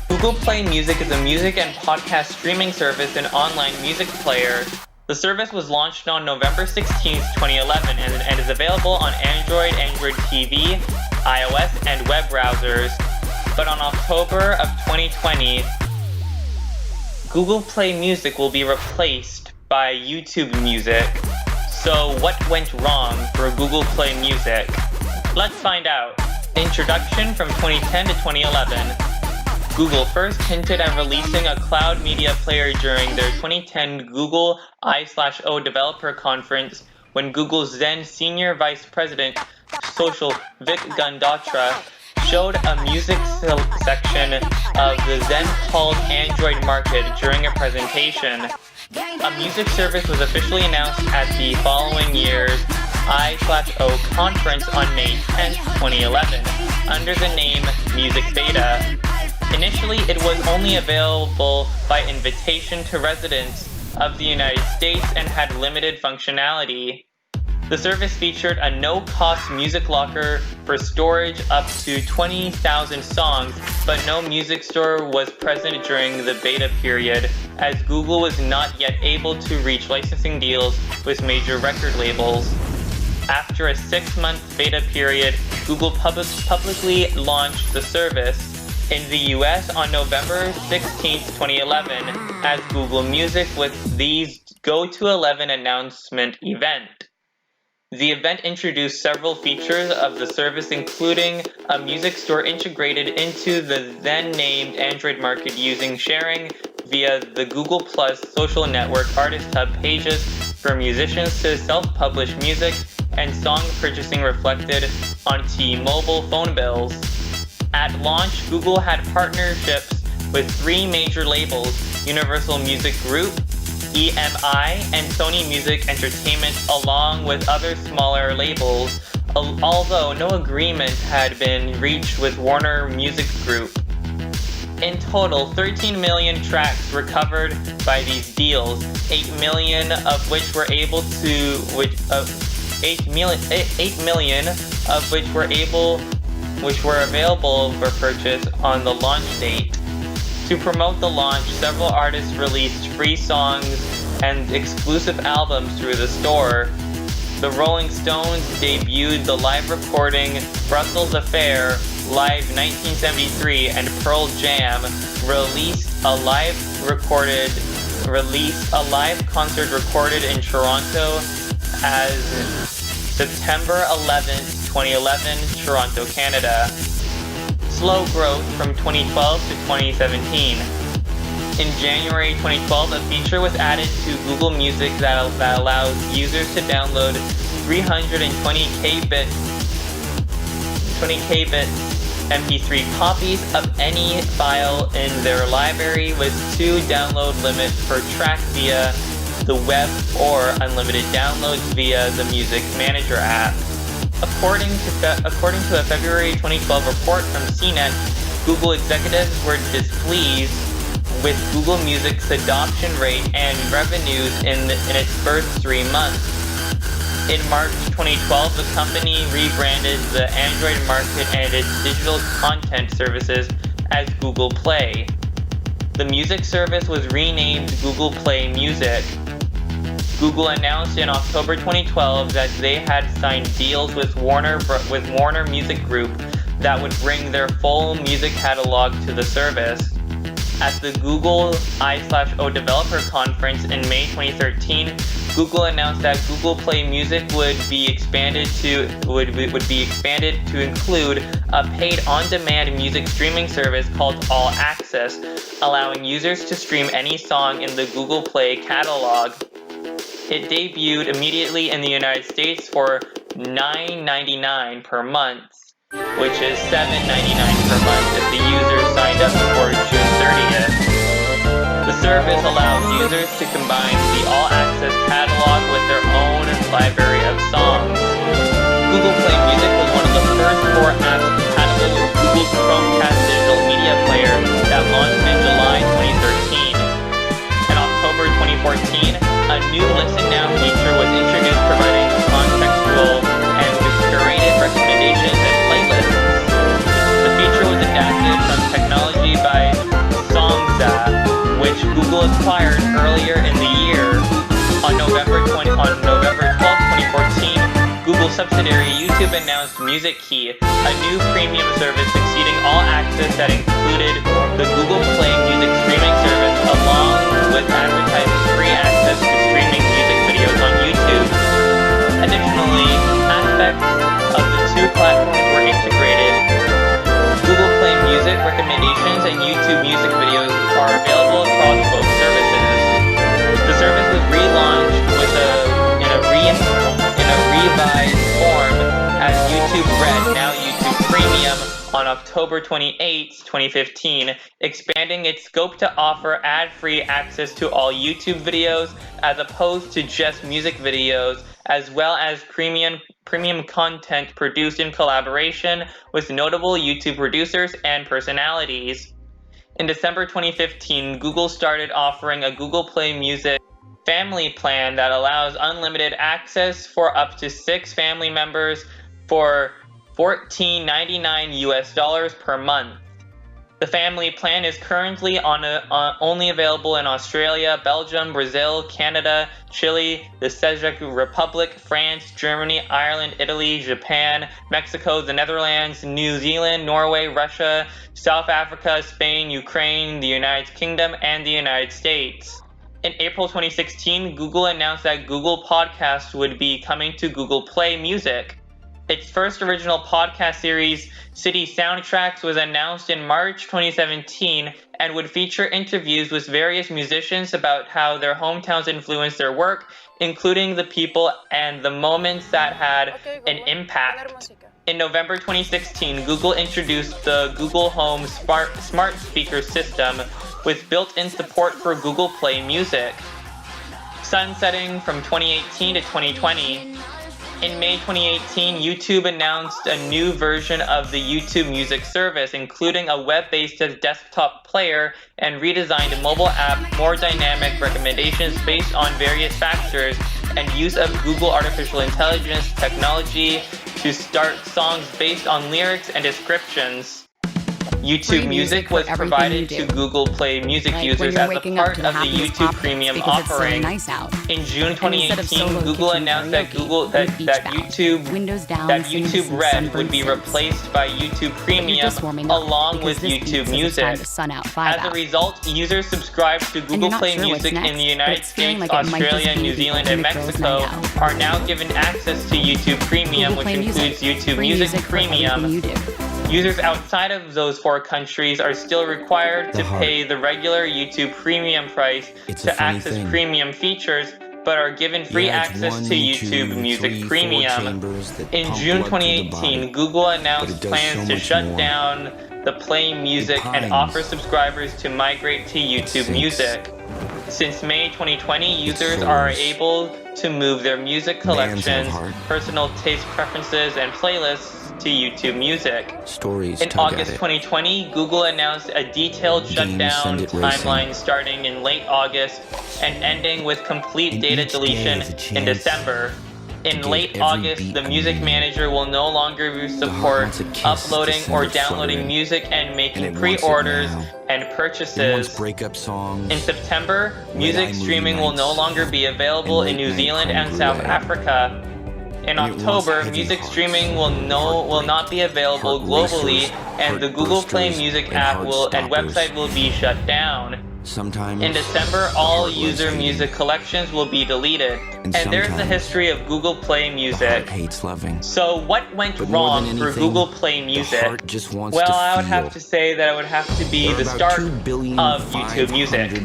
Google Play Music is a music and podcast streaming service and online music player. The service was launched on November 16, 2011, and is available on Android, Android TV, iOS, and web browsers. But on October of 2020, Google Play Music will be replaced by YouTube Music. So what went wrong for Google Play Music? Let's find out. Introduction from 2010 to 2011. Google first hinted at releasing a cloud media player during their 2010 Google I/O developer conference when Google's then Senior Vice President Social Vik Gandatra showed a music section of the then called Android market during a presentation. A music service was officially announced at the following year's I/O conference on May 10, 2011, under the name Music Beta. Initially, it was only available by invitation to residents of the United States and had limited functionality. The service featured a no-cost music locker for storage up to 20,000 songs, but no music store was present during the beta period, as Google was not yet able to reach licensing deals with major record labels. After a 6-month beta period, Google publicly launched the service in the US on November 16, 2011, as Google Music with the Go to 11 announcement event. The event introduced several features of the service, including a music store integrated into the then named Android market using sharing via the Google Plus social network Artist Hub pages for musicians to self-publish music, and song purchasing reflected on T-Mobile phone bills. At launch, Google had partnerships with 3 major labels: Universal Music Group, EMI, and Sony Music Entertainment, along with other smaller labels, although no agreement had been reached with Warner Music Group. In total, 13 million tracks were covered by these deals, 8 million of which were which were available for purchase on the launch date. To promote the launch, several artists released free songs and exclusive albums through the store. The Rolling Stones debuted the live recording Brussels Affair Live 1973, and Pearl Jam released a live concert recorded in Toronto as September 11th, 2011, Toronto, Canada. Slow growth from 2012 to 2017. In January 2012, a feature was added to Google Music that allows users to download 320 kbit MP3 copies of any file in their library, with 2 download limit per track via the web or unlimited downloads via the Music Manager app. According to a February 2012 report from CNET, Google executives were displeased with Google Music's adoption rate and revenues in its first 3 months. In March 2012, the company rebranded the Android market and its digital content services as Google Play. The music service was renamed Google Play Music. Google announced in October 2012 that they had signed deals with Warner Music Group that would bring their full music catalog to the service. At the Google I/O developer conference in May 2013, Google announced that Google Play Music would be expanded to include a paid on-demand music streaming service called All Access, allowing users to stream any song in the Google Play catalog. It debuted immediately in the United States for $9.99 per month, which is $7.99 per month if the user signed up before June 30th. The service allows users to combine the All Access catalog with their own library of songs. Google Play Music was one of the first 4 apps compatible with Google's Chromecast digital media player that launched in July 2013. In October 2014, a new Listen Now feature was introduced, providing contextual Google subsidiary YouTube announced Music Key, a new premium service succeeding all access that included the Google Play music streaming service along with advertising-free access to streaming music videos on YouTube. Additionally, aspects of the two platforms were integrated. Google Play Music recommendations and YouTube music videos are available across both services. The service was relaunched in a revised form as YouTube Red, now YouTube Premium, on October 28, 2015, expanding its scope to offer ad-free access to all YouTube videos as opposed to just music videos, as well as premium content produced in collaboration with notable YouTube producers and personalities. In December 2015, Google started offering a Google Play Music family plan that allows unlimited access for up to 6 family members for $14.99 per month. The family plan is currently only available in Australia, Belgium, Brazil, Canada, Chile, the Czech Republic, France, Germany, Ireland, Italy, Japan, Mexico, the Netherlands, New Zealand, Norway, Russia, South Africa, Spain, Ukraine, the United Kingdom, and the United States. In April 2016, Google announced that Google Podcasts would be coming to Google Play Music. Its first original podcast series, City Soundtracks, was announced in March 2017 and would feature interviews with various musicians about how their hometowns influenced their work, including the people and the moments that had an impact. In November 2016, Google introduced the Google Home smart speaker system with built-in support for Google Play Music. Sunsetting from 2018 to 2020. In May 2018, YouTube announced a new version of the YouTube Music service, including a web-based desktop player and redesigned mobile app, more dynamic recommendations based on various factors, and use of Google Artificial Intelligence technology to start songs based on lyrics and descriptions. YouTube Music was provided to Google Play Music users as a part of the YouTube Premium offering. In June 2018, Google announced that YouTube Red would be replaced by YouTube Premium along with YouTube Music. As a result, users subscribed to Google Play Music in the United States, Australia, New Zealand, and Mexico are now given access to YouTube Premium, which includes YouTube Music Premium. Users outside of those 4 countries are still required to pay the regular YouTube Premium price to access premium features, but are given free access to YouTube Music Premium. In June 2018, Google announced plans to shut down the Play Music and offer subscribers to migrate to YouTube Music. Since May 2020, users are able to move their music collections, personal taste preferences, and playlists to YouTube Music. In August 2020, Google announced a detailed shutdown timeline starting in late August and ending with complete data deletion in December. In late August, the Music Manager will no longer support uploading or downloading music and making pre-orders and purchases. In September, music streaming will no longer be available in New Zealand and South Africa. In October, music streaming will not be available globally, and the Google Play Music app and website will be shut down. In December, all user music collections will be deleted, and there's the history of Google Play Music. So what went wrong for Google Play Music? Well, I would have to say that it would have to be the start of YouTube Music.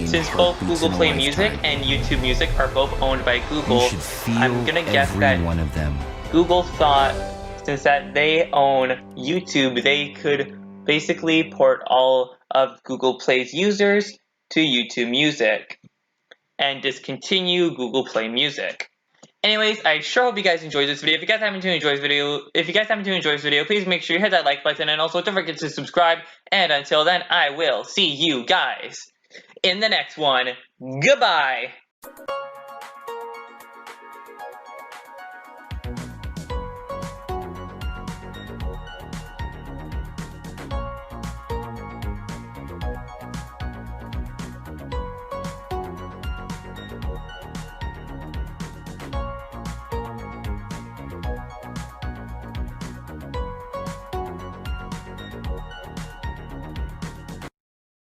Since both Google Play Music and YouTube Music are both owned by Google, I'm gonna guess that Google thought since that they own YouTube, they could basically port all of Google Play's users to YouTube Music and discontinue Google Play Music. Anyways, I sure hope you guys enjoyed this video. If you guys happen to enjoy this video, please make sure you hit that like button, and also don't forget to subscribe. And until then, I will see you guys in the next one. Goodbye!